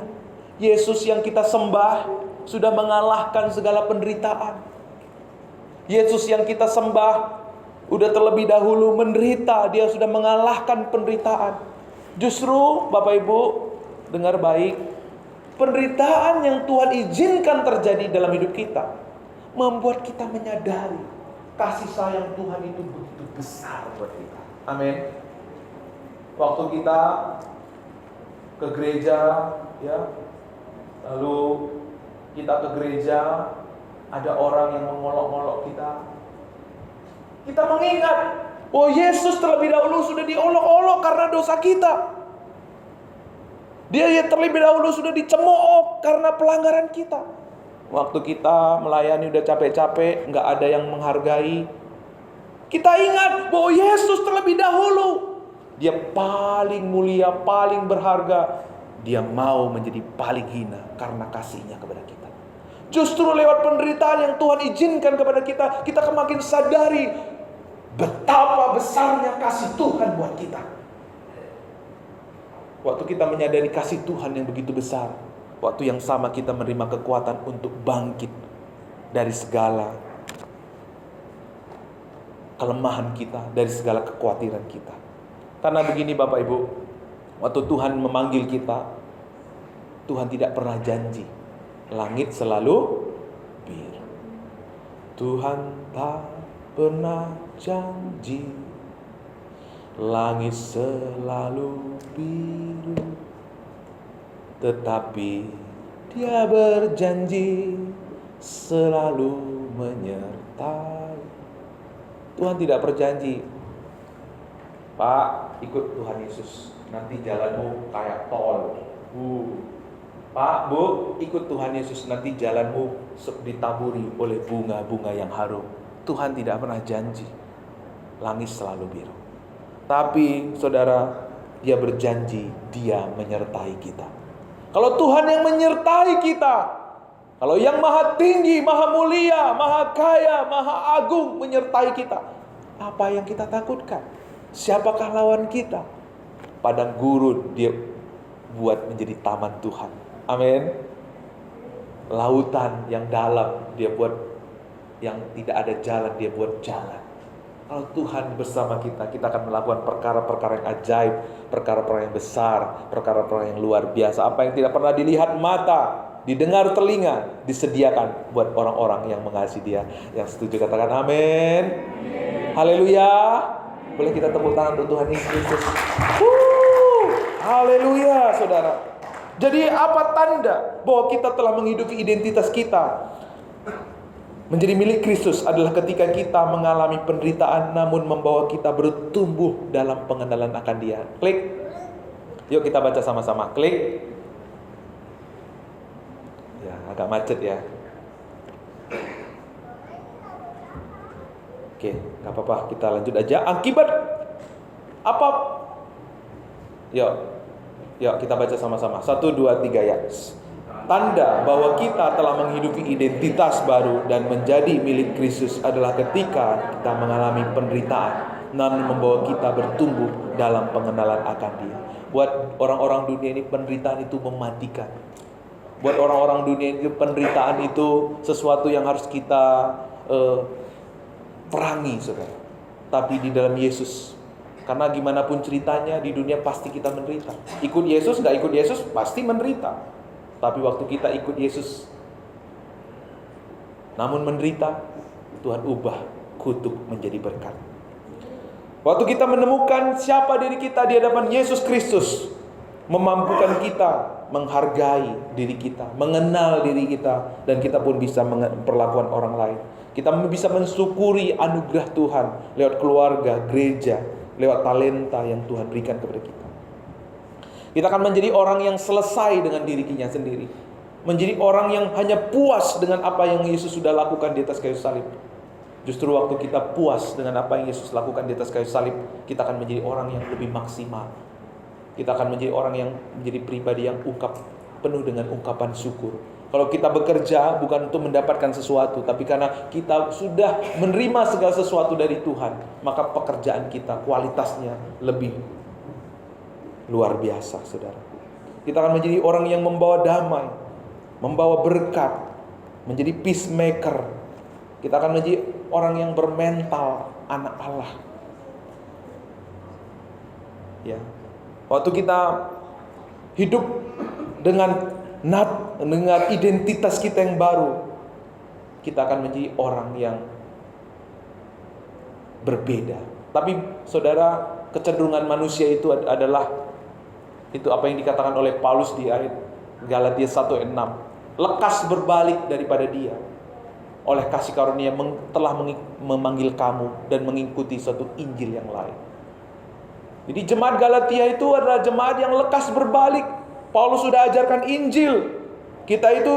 Yesus yang kita sembah sudah mengalahkan segala penderitaan. Yesus yang kita sembah udah terlebih dahulu menderita, dia sudah mengalahkan penderitaan. Justru Bapak Ibu dengar baik, penderitaan yang Tuhan izinkan terjadi dalam hidup kita membuat kita menyadari kasih sayang Tuhan itu begitu besar buat kita. Amin. Waktu kita ke gereja, ya, lalu kita ke gereja, ada orang yang mengolok-olok kita. Kita mengingat, oh Yesus terlebih dahulu sudah diolok-olok karena dosa kita. Dia terlebih dahulu sudah dicemooh karena pelanggaran kita. Waktu kita melayani udah capek-capek, gak ada yang menghargai, kita ingat bahwa Yesus terlebih dahulu, dia paling mulia, paling berharga. Dia mau menjadi paling hina karena kasihnya kepada kita. Justru lewat penderitaan yang Tuhan izinkan kepada kita, kita semakin sadari betapa besarnya kasih Tuhan buat kita. Waktu kita menyadari kasih Tuhan yang begitu besar, waktu yang sama kita menerima kekuatan untuk bangkit dari segala kelemahan kita, dari segala kekhawatiran kita. Karena begini Bapak Ibu, waktu Tuhan memanggil kita, Tuhan tidak pernah janji langit selalu biru. Tuhan tak pernah janji langit selalu biru, tetapi Dia berjanji selalu menyertai. Tuhan tidak berjanji, Pak, ikut Tuhan Yesus, nanti jalanmu kayak tol. Pak, Bu, ikut Tuhan Yesus, nanti jalanmu ditaburi oleh bunga-bunga yang harum. Tuhan tidak pernah janji langit selalu biru. Tapi saudara, Dia berjanji Dia menyertai kita. Kalau Tuhan yang menyertai kita, kalau yang maha tinggi, maha mulia, maha kaya, maha agung menyertai kita, apa yang kita takutkan? Siapakah lawan kita? Padang gurun Dia buat menjadi taman Tuhan. Amin. Lautan yang dalam Dia buat, yang tidak ada jalan Dia buat jalan. Kalau Tuhan bersama kita, kita akan melakukan perkara-perkara yang ajaib, perkara-perkara yang besar, perkara-perkara yang luar biasa. Apa yang tidak pernah dilihat mata, didengar telinga, disediakan buat orang-orang yang mengasihi Dia. Yang setuju katakan amin. Haleluya. Boleh kita tepuk tangan untuk Tuhan Yesus. Haleluya, saudara. Jadi apa tanda bahwa kita telah menghidupi identitas kita menjadi milik Kristus adalah ketika kita mengalami penderitaan namun membawa kita bertumbuh dalam pengenalan akan Dia. Klik. Yuk kita baca sama-sama. Klik. Ya, agak macet ya. Oke, gak apa-apa, kita lanjut aja. Akibat apa? Yuk kita baca sama-sama. 1, 2, 3 ya. Tanda bahwa kita telah menghidupi identitas baru dan menjadi milik Kristus adalah ketika kita mengalami penderitaan namun membawa kita bertumbuh dalam pengenalan akan Dia. Buat orang-orang dunia ini penderitaan itu mematikan. Buat orang-orang dunia ini penderitaan itu sesuatu yang harus kita perangi, saudara. Tapi di dalam Yesus, karena gimana pun ceritanya di dunia pasti kita menderita. Ikut Yesus, gak ikut Yesus pasti menderita. Tapi waktu kita ikut Yesus namun menderita, Tuhan ubah kutuk menjadi berkat. Waktu kita menemukan siapa diri kita di hadapan Yesus Kristus, memampukan kita menghargai diri kita, mengenal diri kita, dan kita pun bisa memperlakukan orang lain. Kita bisa mensyukuri anugerah Tuhan lewat keluarga, gereja, lewat talenta yang Tuhan berikan kepada kita. Kita akan menjadi orang yang selesai dengan dirinya sendiri. Menjadi orang yang hanya puas dengan apa yang Yesus sudah lakukan di atas kayu salib. Justru waktu kita puas dengan apa yang Yesus lakukan di atas kayu salib, kita akan menjadi orang yang lebih maksimal. Kita akan menjadi orang yang menjadi pribadi yang penuh dengan ungkapan syukur. Kalau kita bekerja bukan untuk mendapatkan sesuatu, tapi karena kita sudah menerima segala sesuatu dari Tuhan, maka pekerjaan kita kualitasnya lebih luar biasa, saudara. Kita akan menjadi orang yang membawa damai, membawa berkat, menjadi peacemaker. Kita akan menjadi orang yang bermental anak Allah. Ya. Waktu kita hidup dengan identitas kita yang baru, kita akan menjadi orang yang berbeda. Tapi saudara, kecenderungan manusia itu adalah itu apa yang dikatakan oleh Paulus di ayat Galatia 1:6. Lekas berbalik daripada dia. Oleh kasih karunia telah memanggil kamu dan mengikuti suatu Injil yang lain. Jadi jemaat Galatia itu adalah jemaat yang lekas berbalik. Paulus sudah ajarkan Injil. Kita itu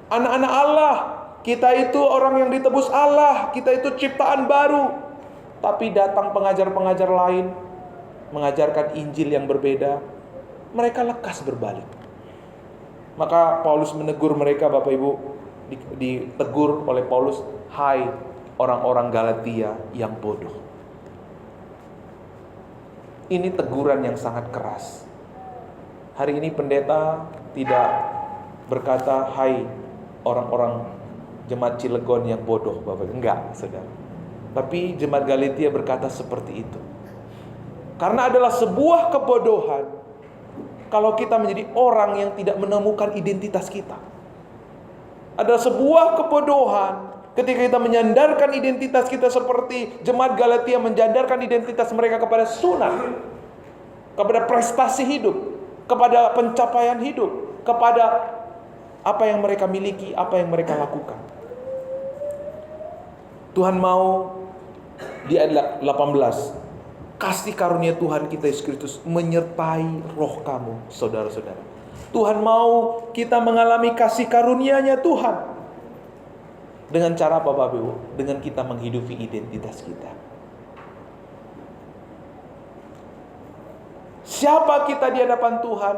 anak-anak Allah. Kita itu orang yang ditebus Allah. Kita itu ciptaan baru. Tapi datang pengajar-pengajar lain mengajarkan Injil yang berbeda. Mereka lekas berbalik. Maka Paulus menegur mereka, Bapak Ibu. Ditegur oleh Paulus, hai orang-orang Galatia yang bodoh. Ini teguran yang sangat keras. Hari ini pendeta tidak berkata, hai orang-orang jemaat Cilegon yang bodoh, Bapak. Enggak, saudara. Tapi jemaat Galatia berkata seperti itu. Karena adalah sebuah kebodohan kalau kita menjadi orang yang tidak menemukan identitas kita. Adalah sebuah kebodohan ketika kita menyandarkan identitas kita seperti jemaat Galatia menyandarkan identitas mereka kepada sunat, kepada prestasi hidup, kepada pencapaian hidup, kepada apa yang mereka miliki, apa yang mereka lakukan. Tuhan mau di ayat 18, kasih karunia Tuhan kita Yesus Kristus menyertai roh kamu, saudara-saudara. Tuhan mau kita mengalami kasih karunia-Nya Tuhan. Dengan cara apa, Bapak Ibu? Dengan kita menghidupi identitas kita. Siapa kita di hadapan Tuhan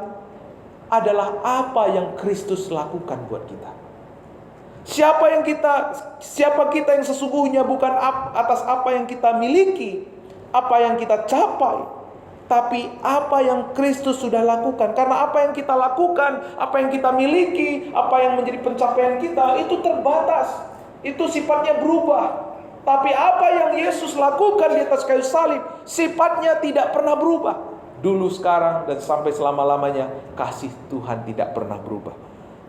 adalah apa yang Kristus lakukan buat kita. Siapa kita yang sesungguhnya bukan atas apa yang kita miliki, apa yang kita capai, tapi apa yang Kristus sudah lakukan. Karena apa yang kita lakukan, apa yang kita miliki, apa yang menjadi pencapaian kita itu terbatas. Itu sifatnya berubah. Tapi apa yang Yesus lakukan di atas kayu salib, sifatnya tidak pernah berubah. Dulu, sekarang, dan sampai selama-lamanya, kasih Tuhan tidak pernah berubah.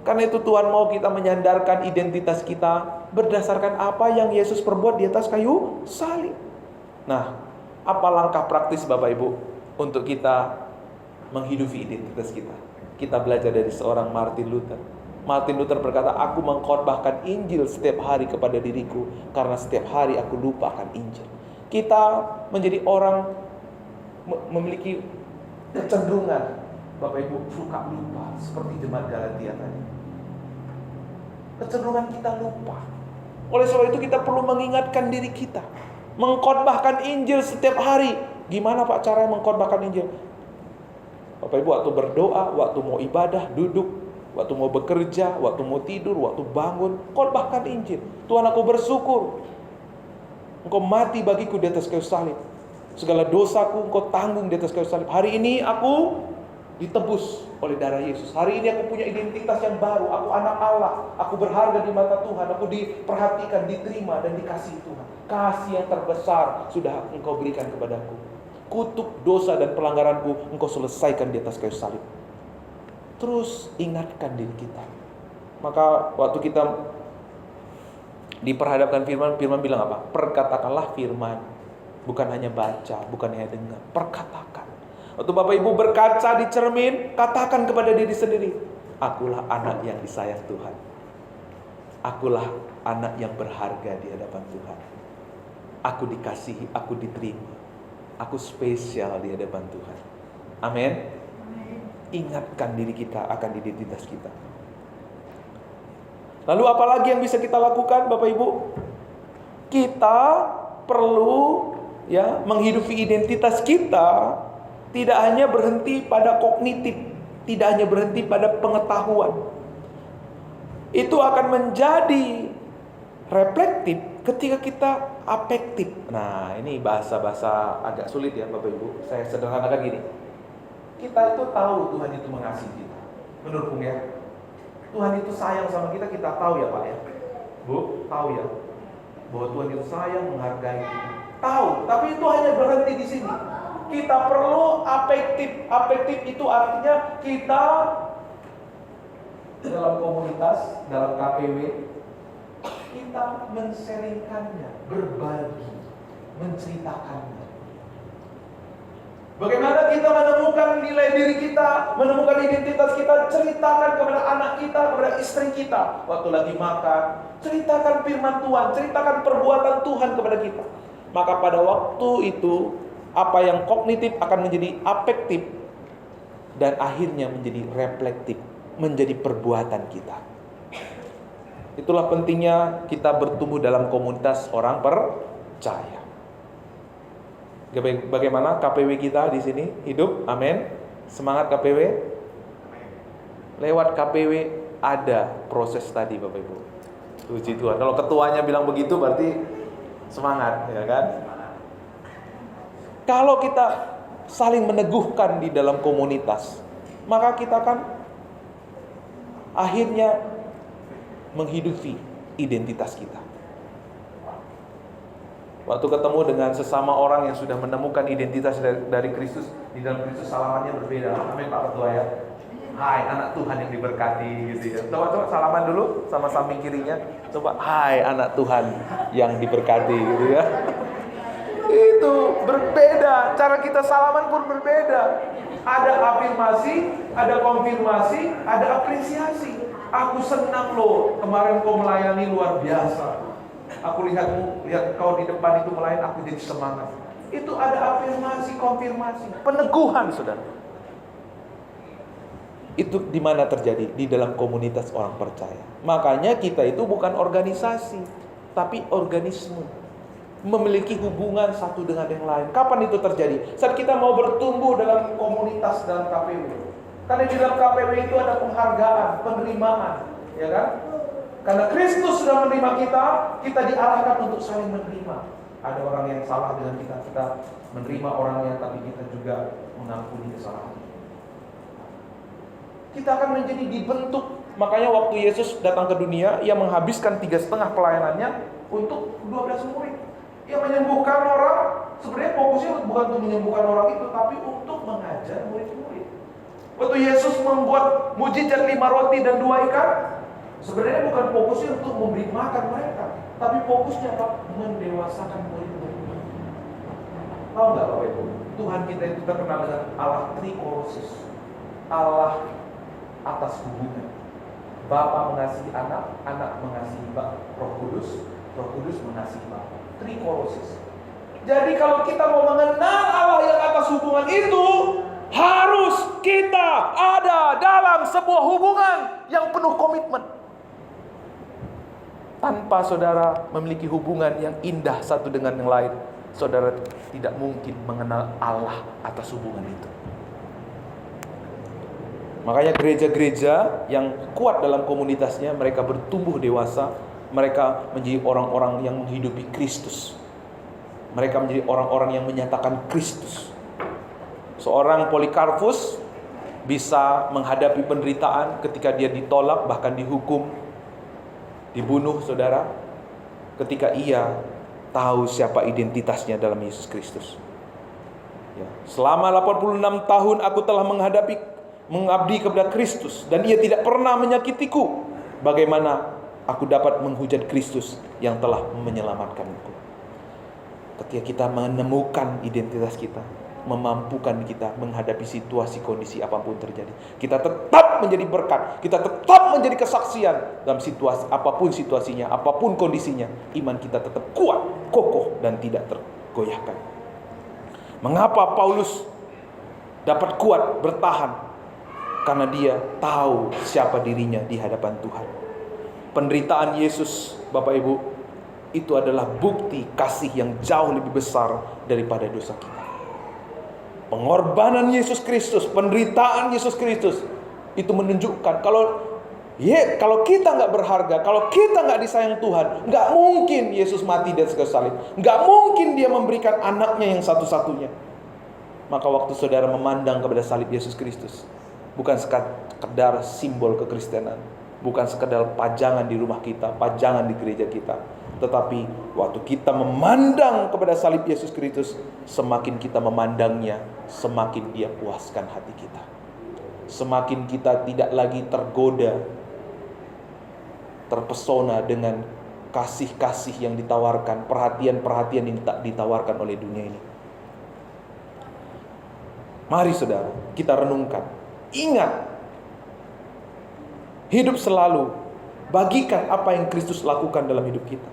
Karena itu Tuhan mau kita menyandarkan identitas kita berdasarkan apa yang Yesus perbuat di atas kayu salib. Nah, apa langkah praktis Bapak Ibu untuk kita menghidupi identitas kita? Kita belajar dari seorang Martin Luther. Martin Luther berkata, aku mengkhotbahkan Injil setiap hari kepada diriku, karena setiap hari aku lupa akan Injil. Kita menjadi orang memiliki kecenderungan, Bapak Ibu, suka lupa, seperti jemaat Galatia tadi. Kecenderungan kita lupa. Oleh sebab itu kita perlu mengingatkan diri kita, mengkhotbahkan Injil setiap hari. Gimana Pak cara mengkhotbahkan Injil? Bapak Ibu, waktu berdoa, waktu mau ibadah, duduk, waktu mau bekerja, waktu mau tidur, waktu bangun, khotbahkan Injil. Tuhan, aku bersyukur Engkau mati bagiku di atas kayu salib. Segala dosaku Engkau tanggung di atas kayu salib. Hari ini aku ditebus oleh darah Yesus. Hari ini aku punya identitas yang baru. Aku anak Allah. Aku berharga di mata Tuhan. Aku diperhatikan, diterima, dan dikasihi Tuhan. Kasih yang terbesar sudah Engkau berikan kepadaku. Kutuk dosa dan pelanggaranku Engkau selesaikan di atas kayu salib. Terus ingatkan diri kita. Maka waktu kita diperhadapkan firman bilang apa? Perkatakanlah firman. Bukan hanya baca, bukan hanya dengar, perkatakan. Waktu Bapak Ibu berkaca di cermin, katakan kepada diri sendiri, Akulah anak yang disayang Tuhan. Akulah anak yang berharga di hadapan Tuhan. Aku dikasihi, aku diterima. Aku spesial di hadapan Tuhan. Amin. Ingatkan diri kita akan identitas kita. Lalu apa lagi yang bisa kita lakukan, Bapak Ibu? Kita perlu menghidupi identitas kita tidak hanya berhenti pada kognitif, tidak hanya berhenti pada pengetahuan. Itu akan menjadi reflektif ketika kita afektif. Nah, ini bahasa-bahasa agak sulit ya Bapak Ibu. Saya sederhanakan gini. Kita itu tahu Tuhan itu mengasihi kita. Menurut Bung ya. Tuhan itu sayang sama kita, kita tahu ya Pak ya. Bu, tahu ya. Bahwa Tuhan itu sayang, menghargai kita. Tahu, tapi itu hanya berhenti di sini. Kita perlu afektif. Afektif itu artinya kita dalam komunitas, dalam KPW, kita men-sharingkannya, berbagi, menceritakannya. Bagaimana kita menemukan nilai diri kita, menemukan identitas kita, ceritakan kepada anak kita, kepada istri kita. Waktu lagi makan, ceritakan firman Tuhan, ceritakan perbuatan Tuhan kepada kita. Maka pada waktu itu, apa yang kognitif akan menjadi afektif, dan akhirnya menjadi reflektif, menjadi perbuatan kita. Itulah pentingnya kita bertumbuh dalam komunitas orang percaya. Bagaimana KPW kita di sini hidup? Amin. Semangat KPW. Lewat KPW ada proses tadi Bapak Ibu. Puji Tuhan. Kalau ketuanya bilang begitu berarti semangat, ya kan? Kalau kita saling meneguhkan di dalam komunitas, maka kita kan akhirnya menghidupi identitas kita. Waktu ketemu dengan sesama orang yang sudah menemukan identitas dari Kristus, di dalam Kristus salamannya berbeda. Amin Pak Ketua ya. Hai anak Tuhan yang diberkati gitu ya. Coba salaman dulu sama samping kirinya. Coba hai anak Tuhan yang diberkati gitu ya. Itu berbeda, cara kita salaman pun berbeda. Ada afirmasi, ada konfirmasi, ada apresiasi. Aku senang loh, kemarin kau melayani luar biasa. Aku lihat kau di depan itu melayani, aku jadi semangat. Itu ada afirmasi, konfirmasi, peneguhan saudara. Itu di mana terjadi? Di dalam komunitas orang percaya. Makanya kita itu bukan organisasi, tapi organisme. Memiliki hubungan satu dengan yang lain. Kapan itu terjadi? Saat kita mau bertumbuh dalam komunitas, dalam KPW. Karena di dalam KPW itu ada penghargaan, penerimaan, ya kan? Karena Kristus sudah menerima kita, kita diarahkan untuk saling menerima. Ada orang yang salah dengan kita menerima orangnya, tapi kita juga mengampuni kesalahan. Kita akan menjadi dibentuk. Makanya waktu Yesus datang ke dunia, ia menghabiskan 3,5 pelayanannya untuk 12 murid. Ia menyembuhkan orang, sebenarnya fokusnya bukan untuk menyembuhkan orang itu, tapi untuk mengajar murid-murid. Waktu Yesus membuat mujizat 5 roti dan 2 ikan, sebenarnya bukan fokusnya untuk memberi makan mereka, tapi fokusnya apa? Mendewasakan murid-murid. Tahu nggak Bapak Ibu? Tuhan kita itu terkenal dengan Allah trikorosis, Allah atas hubungan. Bapa mengasihi anak, anak mengasihi Roh Kudus, Roh Kudus mengasihi Bapa. Trikorosis. Jadi kalau kita mau mengenal Allah yang atas hubungan itu, harus kita ada dalam sebuah hubungan yang penuh komitmen. Tanpa saudara memiliki hubungan yang indah satu dengan yang lain, saudara tidak mungkin mengenal Allah atas hubungan itu. Makanya gereja-gereja yang kuat dalam komunitasnya, mereka bertumbuh dewasa, mereka menjadi orang-orang yang menghidupi Kristus. Mereka menjadi orang-orang yang menyatakan Kristus. Seorang Polikarpus bisa menghadapi penderitaan ketika dia ditolak, bahkan dihukum, dibunuh saudara, ketika ia tahu siapa identitasnya dalam Yesus Kristus. Ya, selama 86 tahun aku telah mengabdi kepada Kristus, dan ia tidak pernah menyakitiku. Bagaimana aku dapat menghujat Kristus yang telah menyelamatkanku? Ketika kita menemukan identitas kita, memampukan kita menghadapi situasi kondisi apapun terjadi, kita tetap tetap menjadi berkat, kita tetap menjadi kesaksian dalam situasi apapun situasinya, apapun kondisinya. Iman kita tetap kuat, kokoh, dan tidak tergoyahkan. Mengapa Paulus dapat kuat bertahan? Karena dia tahu siapa dirinya di hadapan Tuhan. Penderitaan Yesus, Bapak Ibu, itu adalah bukti kasih yang jauh lebih besar daripada dosa kita. Pengorbanan Yesus Kristus, penderitaan Yesus Kristus, itu menunjukkan kalau kita nggak berharga, kalau kita nggak disayang Tuhan, nggak mungkin Yesus mati di atas kayu salib, nggak mungkin Dia memberikan anaknya yang satu-satunya. Maka waktu saudara memandang kepada salib Yesus Kristus, bukan sekedar simbol kekristenan, bukan sekedar pajangan di rumah kita, pajangan di gereja kita, tetapi waktu kita memandang kepada salib Yesus Kristus, semakin kita memandangnya, semakin Dia puaskan hati kita. Semakin kita tidak lagi tergoda, terpesona dengan kasih-kasih yang ditawarkan, perhatian-perhatian yang ditawarkan oleh dunia ini. Mari saudara, kita renungkan. Ingat, hidup selalu bagikan apa yang Kristus lakukan dalam hidup kita.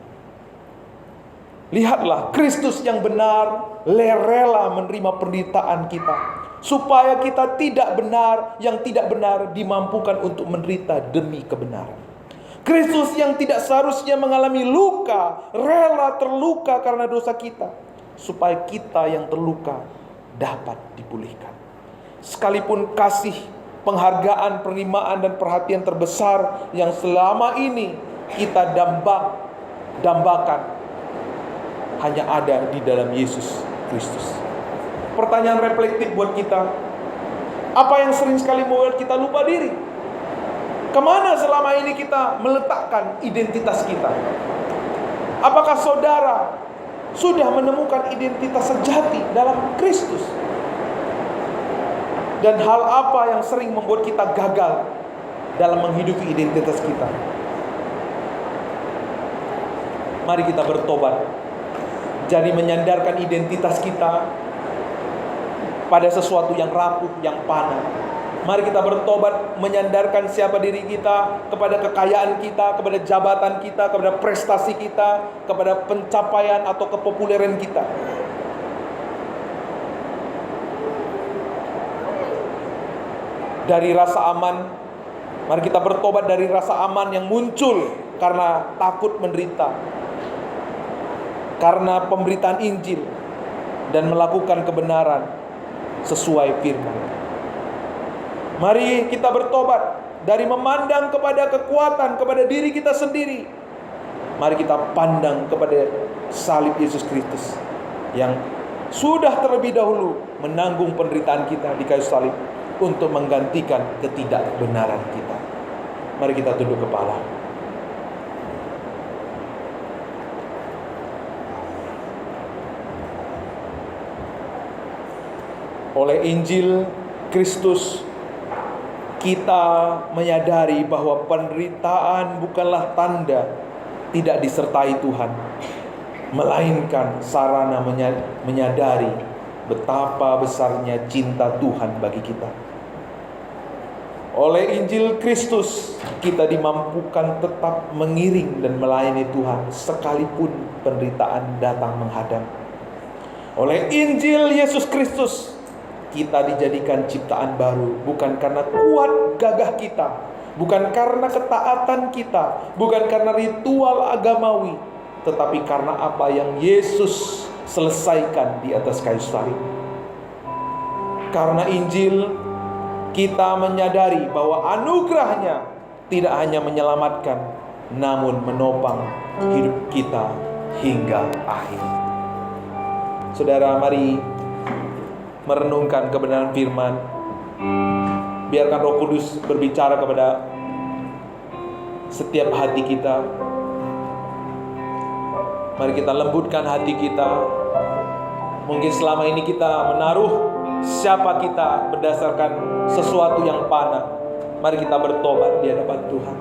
Lihatlah, Kristus yang benar rela menerima penderitaan kita, supaya kita yang tidak benar dimampukan untuk menderita demi kebenaran. Kristus yang tidak seharusnya mengalami luka, rela terluka karena dosa kita, supaya kita yang terluka dapat dipulihkan. Sekalipun kasih, penghargaan, penerimaan, dan perhatian terbesar yang selama ini kita dambakan hanya ada di dalam Yesus Kristus. Pertanyaan reflektif buat kita, apa yang sering sekali membuat kita lupa diri? Kemana selama ini kita meletakkan identitas kita? Apakah saudara sudah menemukan identitas sejati dalam Kristus? Dan hal apa yang sering membuat kita gagal dalam menghidupi identitas kita? Mari kita bertobat. Jadi menyandarkan identitas kita pada sesuatu yang rapuh, yang panah. Mari kita bertobat, menyandarkan siapa diri kita kepada kekayaan kita, kepada jabatan kita, kepada prestasi kita, kepada pencapaian atau kepopuleran kita. Dari rasa aman, mari kita bertobat dari rasa aman yang muncul karena takut menderita, karena pemberitaan Injil, dan melakukan kebenaran sesuai firman. Mari kita bertobat dari memandang kepada kekuatan, kepada diri kita sendiri. Mari kita pandang kepada salib Yesus Kristus yang sudah terlebih dahulu menanggung penderitaan kita di kayu salib untuk menggantikan ketidakbenaran kita. Mari kita tunduk kepala. Oleh Injil Kristus, kita menyadari bahwa penderitaan bukanlah tanda tidak disertai Tuhan, melainkan sarana menyadari betapa besarnya cinta Tuhan bagi kita. Oleh Injil Kristus, kita dimampukan tetap mengiring dan melayani Tuhan sekalipun penderitaan datang menghadang. Oleh Injil Yesus Kristus, kita dijadikan ciptaan baru, bukan karena kuat gagah kita, bukan karena ketaatan kita, bukan karena ritual agamawi, tetapi karena apa yang Yesus selesaikan di atas kayu salib. Karena Injil, kita menyadari bahwa anugerahnya tidak hanya menyelamatkan, namun menopang hidup kita hingga akhir. Saudara, mari merenungkan kebenaran firman. Biarkan Roh Kudus berbicara kepada setiap hati kita. Mari kita lembutkan hati kita. Mungkin selama ini kita menaruh siapa kita berdasarkan sesuatu yang panah. Mari kita bertobat di hadapan Tuhan.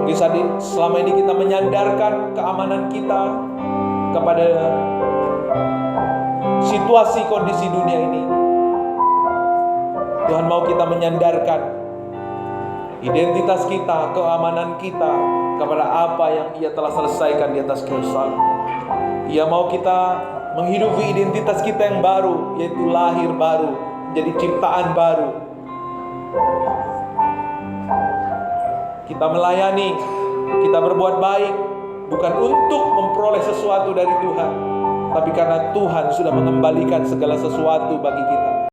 Mungkin selama ini kita menyandarkan keamanan kita kepada situasi kondisi dunia ini. Tuhan mau kita menyandarkan identitas kita, keamanan kita kepada apa yang Ia telah selesaikan di atas kayu salib. Ia mau kita menghidupi identitas kita yang baru, yaitu lahir baru, jadi ciptaan baru. Kita melayani, kita berbuat baik, bukan untuk memperoleh sesuatu dari Tuhan, tapi karena Tuhan sudah mengembalikan segala sesuatu bagi kita.